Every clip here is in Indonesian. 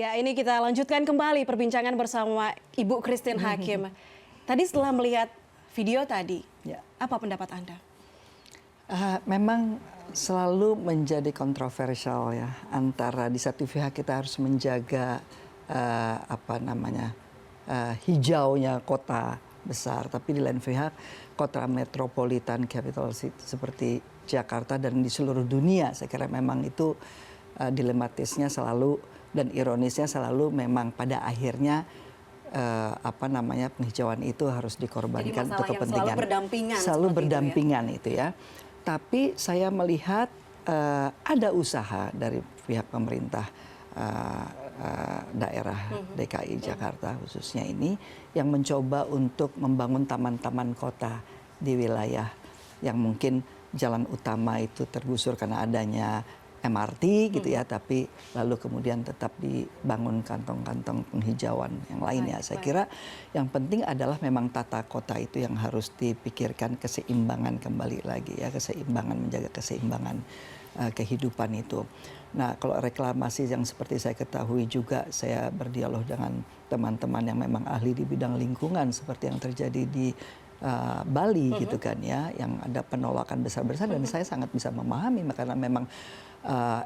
Ya, ini kita lanjutkan kembali perbincangan bersama Ibu Christine Hakim. Tadi setelah melihat video tadi, apa pendapat Anda? Memang selalu menjadi kontroversial ya, antara di satu pihak kita harus menjaga hijaunya kota besar, tapi di lain pihak kota metropolitan capital city seperti Jakarta dan di seluruh dunia, saya kira memang itu dilematisnya selalu dan ironisnya selalu memang pada akhirnya penghijauan itu harus dikorbankan untuk kepentingan. Selalu berdampingan itu ya. Tapi saya melihat ada usaha dari pihak pemerintah daerah DKI Jakarta khususnya ini yang mencoba untuk membangun taman-taman kota di wilayah yang mungkin jalan utama itu tergusur karena adanya MRT gitu ya, tapi lalu kemudian tetap dibangun kantong-kantong penghijauan yang lainnya. Saya kira yang penting adalah memang tata kota itu yang harus dipikirkan, keseimbangan kembali lagi ya, keseimbangan, menjaga keseimbangan kehidupan itu. Nah, kalau reklamasi yang seperti saya ketahui juga, saya berdialog dengan teman-teman yang memang ahli di bidang lingkungan seperti yang terjadi di Bali gitu kan ya, yang ada penolakan besar-besaran dan saya sangat bisa memahami karena memang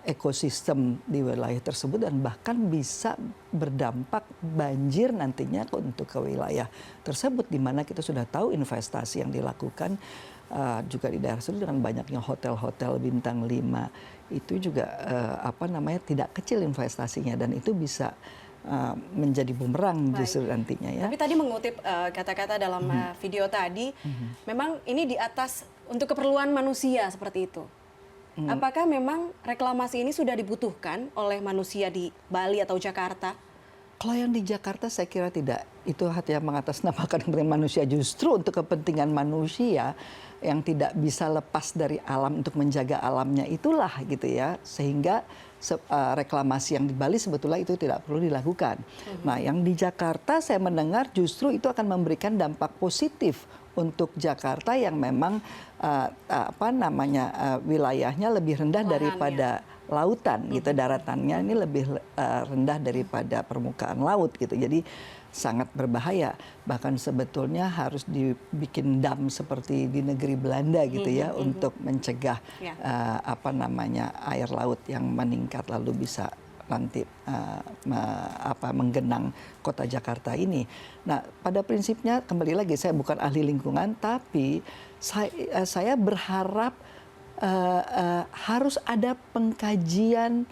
ekosistem di wilayah tersebut dan bahkan bisa berdampak banjir nantinya untuk ke wilayah tersebut, di mana kita sudah tahu investasi yang dilakukan juga di daerah tersebut dengan banyaknya hotel-hotel bintang 5 itu juga tidak kecil investasinya dan itu bisa menjadi bumerang justru nantinya ya. Tapi tadi mengutip kata-kata dalam video tadi, memang ini di atas untuk keperluan manusia seperti itu. Apakah memang reklamasi ini sudah dibutuhkan oleh manusia di Bali atau Jakarta? Kalau yang di Jakarta saya kira tidak. Itu hanya mengatasnamakan kepentingan manusia, justru untuk kepentingan manusia yang tidak bisa lepas dari alam untuk menjaga alamnya itulah gitu ya. Sehingga reklamasi yang di Bali sebetulnya itu tidak perlu dilakukan. Nah, yang di Jakarta saya mendengar justru itu akan memberikan dampak positif untuk Jakarta yang memang wilayahnya lebih rendah daripada lautan gitu, daratannya ini lebih rendah daripada permukaan laut gitu. Jadi sangat berbahaya. Bahkan sebetulnya harus dibikin dam seperti di negeri Belanda gitu ya untuk mencegah air laut yang meningkat lalu bisa nanti menggenang kota Jakarta ini. Nah, pada prinsipnya kembali lagi saya bukan ahli lingkungan, tapi saya berharap harus ada pengkajian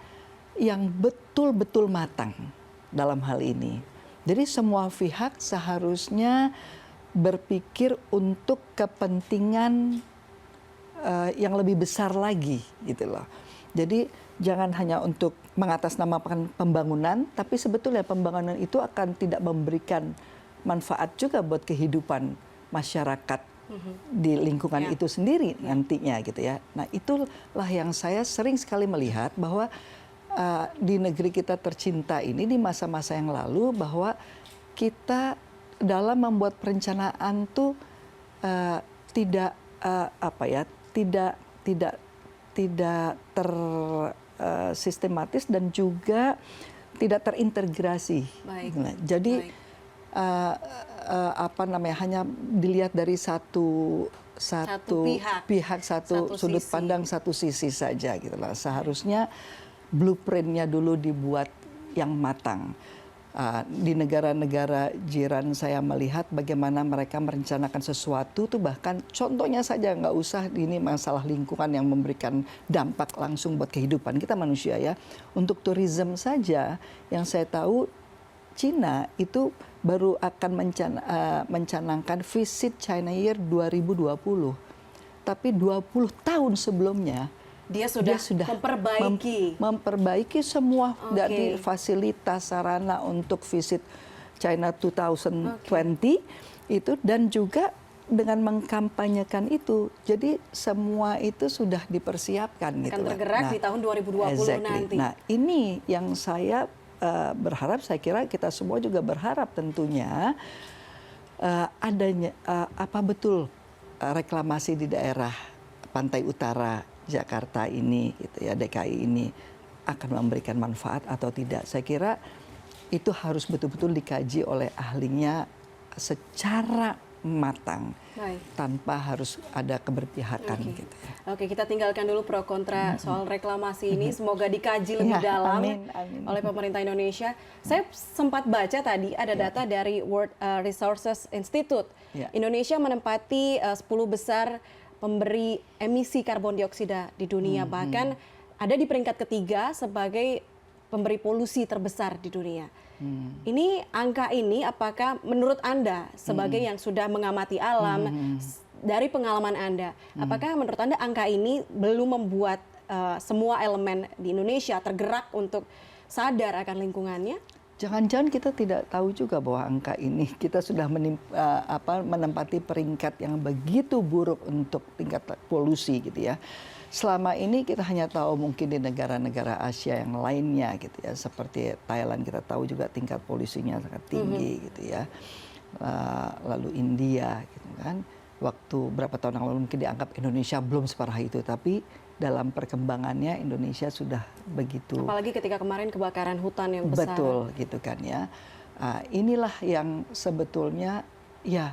yang betul-betul matang dalam hal ini. Jadi semua pihak seharusnya berpikir untuk kepentingan yang lebih besar lagi gitu loh. Jadi jangan hanya untuk mengatasnamakan pembangunan, tapi sebetulnya pembangunan itu akan tidak memberikan manfaat juga buat kehidupan masyarakat di lingkungan itu sendiri nantinya gitu ya. Nah, itulah yang saya sering sekali melihat bahwa di negeri kita tercinta ini di masa-masa yang lalu bahwa kita dalam membuat perencanaan tuh tidak sistematis dan juga tidak terintegrasi. Nah, jadi hanya dilihat dari satu pihak, satu sudut pandang, satu sisi saja gitu lah. Seharusnya blueprintnya dulu dibuat yang matang. Di negara-negara jiran saya melihat bagaimana mereka merencanakan sesuatu tuh, bahkan contohnya saja nggak usah ini masalah lingkungan yang memberikan dampak langsung buat kehidupan kita manusia ya. Untuk tourism saja yang saya tahu Cina itu baru akan mencanangkan Visit China Year 2020. Tapi 20 tahun sebelumnya dia sudah memperbaiki semua dari fasilitas sarana untuk Visit China 2020 itu, dan juga dengan mengkampanyekan itu. Jadi semua itu sudah dipersiapkan gitu. Akan tergerak di tahun 2020 nanti. Nah, ini yang saya berharap, saya kira kita semua juga berharap tentunya adanya betul reklamasi di daerah pantai utara Jakarta ini gitu ya, DKI ini akan memberikan manfaat atau tidak. Saya kira itu harus betul-betul dikaji oleh ahlinya secara matang. Baik. Tanpa harus ada keberpihakan gitu ya. Oke, kita tinggalkan dulu pro kontra soal reklamasi ini. Semoga dikaji lebih Ya, dalam amin, amin. oleh pemerintah Indonesia. Saya sempat baca tadi ada data dari World Resources Institute. Ya. Indonesia menempati 10 besar pemberi emisi karbon dioksida di dunia. Bahkan ada di peringkat ketiga sebagai pemberi polusi terbesar di dunia. Ini angka ini apakah menurut Anda sebagai yang sudah mengamati alam dari pengalaman Anda, apakah menurut Anda angka ini belum membuat semua elemen di Indonesia tergerak untuk sadar akan lingkungannya? Jangan-jangan kita tidak tahu juga bahwa angka ini kita sudah menempati peringkat yang begitu buruk untuk tingkat polusi gitu ya. Selama ini kita hanya tahu mungkin di negara-negara Asia yang lainnya gitu ya, seperti Thailand kita tahu juga tingkat polusinya sangat tinggi gitu ya. Lalu India gitu kan. Waktu berapa tahun yang lalu mungkin dianggap Indonesia belum separah itu, tapi dalam perkembangannya Indonesia sudah begitu. Apalagi ketika kemarin kebakaran hutan yang besar. Betul gitu kan ya. Inilah yang sebetulnya ya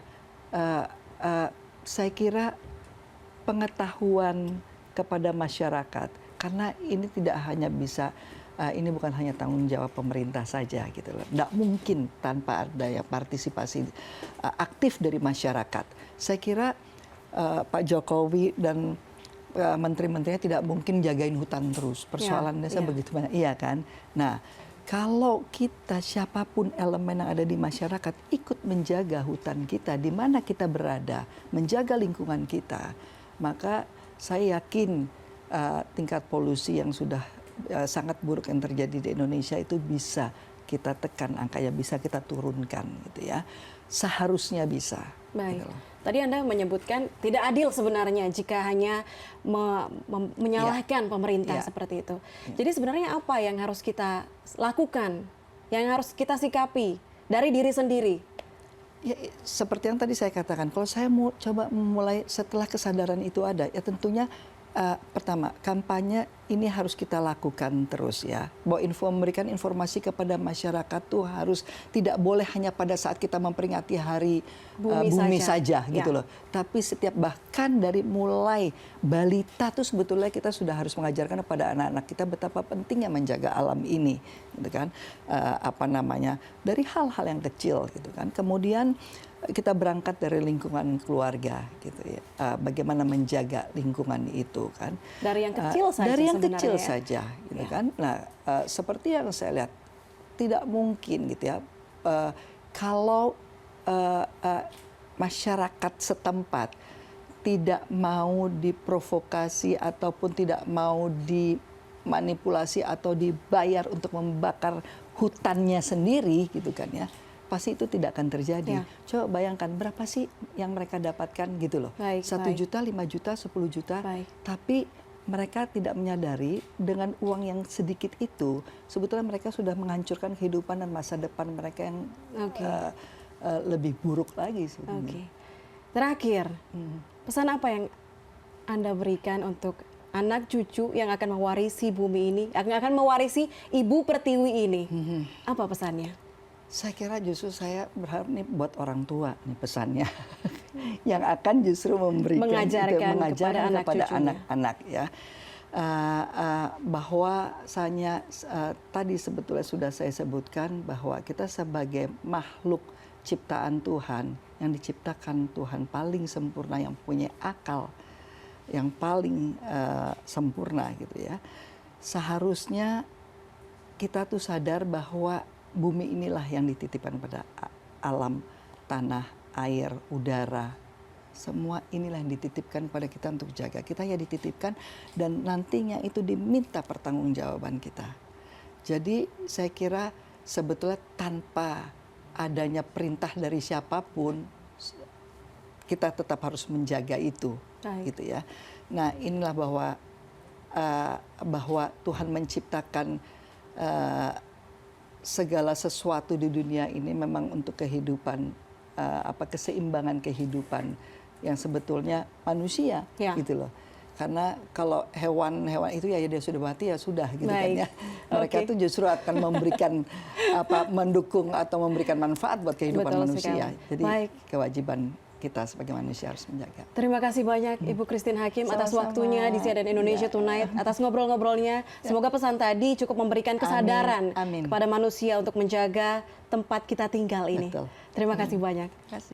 saya kira pengetahuan kepada masyarakat, karena ini tidak hanya bisa ini bukan hanya tanggung jawab pemerintah saja gitu loh. Tidak mungkin tanpa ada ya partisipasi aktif dari masyarakat. Saya kira Pak Jokowi dan menteri-menterinya tidak mungkin jagain hutan terus. Persoalan desa begitu banyak, iya kan? Nah, kalau kita siapapun elemen yang ada di masyarakat ikut menjaga hutan kita, di mana kita berada, menjaga lingkungan kita, maka saya yakin tingkat polusi yang sudah sangat buruk yang terjadi di Indonesia itu bisa kita tekan, angkanya bisa kita turunkan gitu ya. Seharusnya bisa. Baik. Gitu. Tadi Anda menyebutkan tidak adil sebenarnya jika hanya menyalahkan pemerintah seperti itu. Jadi sebenarnya apa yang harus kita lakukan, yang harus kita sikapi dari diri sendiri? Ya, seperti yang tadi saya katakan, kalau saya mau coba memulai setelah kesadaran itu ada, ya tentunya pertama kampanye ini harus kita lakukan terus ya. Bahwa memberikan informasi kepada masyarakat tuh harus tidak boleh hanya pada saat kita memperingati hari bumi saja gitu loh. Tapi setiap bahkan dari mulai balita tuh sebetulnya kita sudah harus mengajarkan kepada anak-anak kita betapa pentingnya menjaga alam ini, gitu kan? Dari hal-hal yang kecil gitu kan. Kemudian kita berangkat dari lingkungan keluarga gitu ya. Bagaimana menjaga lingkungan itu kan. Dari yang kecil saja. Dari yang kecil saja gitu kan. Nah, seperti yang saya lihat tidak mungkin gitu ya. Kalau masyarakat setempat tidak mau diprovokasi ataupun tidak mau dimanipulasi atau dibayar untuk membakar hutannya sendiri gitu kan ya. Pasti itu tidak akan terjadi. Coba bayangkan berapa sih yang mereka dapatkan gitu loh. 1 juta, 5 juta, 10 juta. Tapi mereka tidak menyadari dengan uang yang sedikit itu, sebetulnya mereka sudah menghancurkan kehidupan dan masa depan mereka yang lebih buruk lagi sebenarnya. Terakhir, pesan apa yang Anda berikan untuk anak cucu yang akan mewarisi bumi ini, yang akan mewarisi Ibu Pertiwi ini? Apa pesannya? Saya kira justru saya berharap nih buat orang tua nih pesannya yang akan justru mengajarkan kepada anak-anak ya, bahwasanya tadi sebetulnya sudah saya sebutkan bahwa kita sebagai makhluk ciptaan Tuhan yang diciptakan Tuhan paling sempurna, yang punya akal yang paling sempurna gitu ya, seharusnya kita tuh sadar bahwa bumi inilah yang dititipkan pada alam, tanah, air, udara. Semua inilah yang dititipkan pada kita untuk jaga. Kita ya dititipkan dan nantinya itu diminta pertanggungjawaban kita. Jadi saya kira sebetulnya tanpa adanya perintah dari siapapun, kita tetap harus menjaga itu. Gitu ya. Nah, inilah bahwa Tuhan menciptakan segala sesuatu di dunia ini memang untuk kehidupan, keseimbangan kehidupan yang sebetulnya manusia gitu loh. karena kalau hewan-hewan itu ya dia sudah mati ya sudah gitu kan Baik. ya. Mereka Oke. tuh justru akan memberikan mendukung atau memberikan manfaat buat kehidupan Betul manusia. sekali. Jadi Baik. kewajiban kita sebagai manusia harus menjaga. Terima kasih banyak Ibu Christine Hakim atas Sama-sama. waktunya di CNN Indonesia Ya. Tonight, atas ngobrol-ngobrolnya. Semoga pesan tadi cukup memberikan kesadaran Amin. kepada manusia untuk menjaga tempat kita tinggal ini. Betul. Terima kasih banyak. Terima kasih.